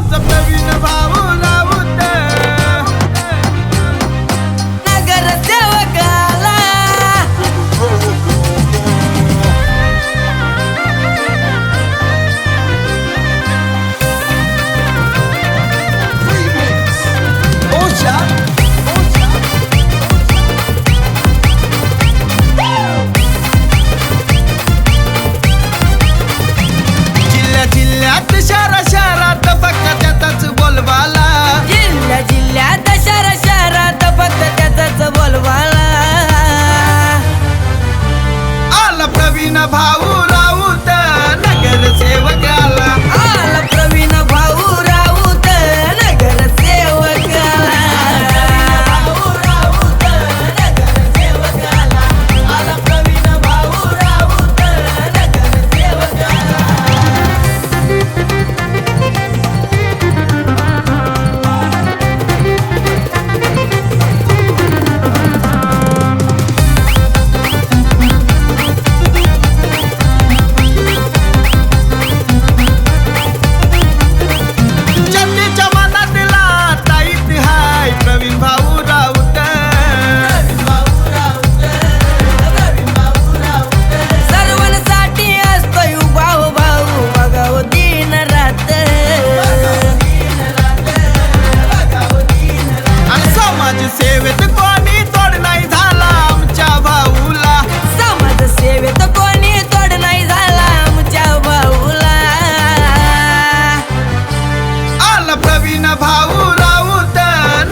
आमचा प्रवीण भाऊ राऊत नगरसेवक आला. ओशा जिल्ह्यात शहरात फक्त त्याचाच बोलबाला. जिल्ह्यात शहरात फक्त त्याचाच बोलबाला. आला प्रवीण भाऊ राऊत नगरसेवक आला. आला प्रवीण भाऊ राऊत नगरसेवक आला. आला प्रवीण भाऊ राऊत नगरसेवक आला. जनतेच्या मनातला ताईत हाय प्रवीण भाऊ राऊत. सर्वांसाठी असतोय भाऊ भाऊ बघाव दिन रात. आणि समाज सेवेत कोणी तोड नाही झाला आमच्या भाऊला. समाज सेवेत कोणी तोड नाही झाला आमच्या भाऊला. आला प्रवीण भाऊ राऊत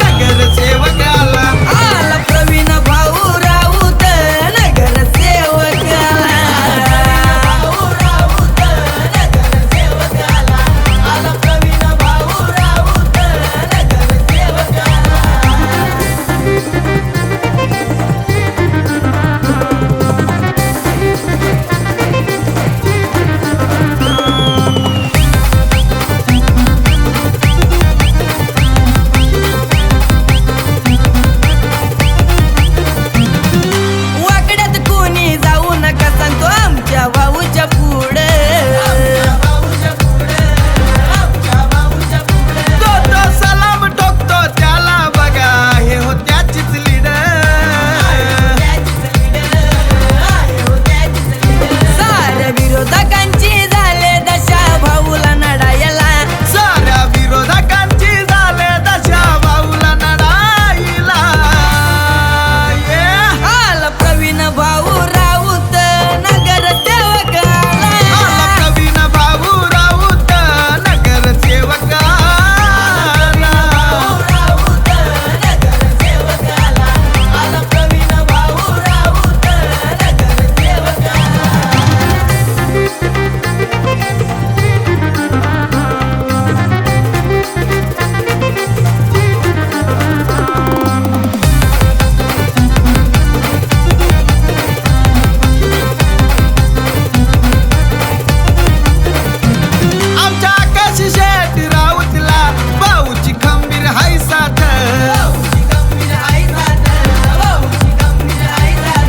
नगरसेवक आला. आला प्रवीण भाऊ राऊत नगरसेवक आला. आला प्रवीण भाऊ राऊत नगरसेवक आला. वाकड्यात कोणी जाऊ नका सांगतो आमच्या भाऊच्या पुढे. तो सलाम ठोकतो त्याला बघा हे हो त्याचीच लीडर. साऱ्या विरोधकांची झाले दशा भाऊला नडायला. साऱ्या विरोधकांची झाले दशा भाऊला नडाईला. आला प्रवीण भाऊ राऊत नगरसेवक आला. आला प्रवीण भाऊ राऊत नगरसेवक आला. आला प्रवीण भाऊ राऊत नगरसेवक आला. आमच्या आकाश शेट राऊतला भाऊची खंबीर हाय साथ.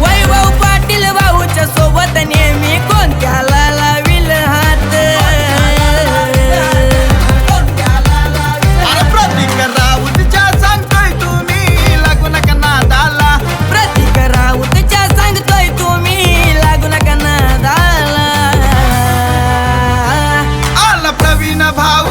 वैभव पाटील भाऊच्या सोबत नेहमी कोणत्याला लाविल हात. अरे प्रतीक राऊतच्या सांगतोय तुम्ही लागू नका नादाला. प्रतीक राऊतच्या सांगतोय तुम्ही लागू नका नादाला. आला प्रवीण भाऊ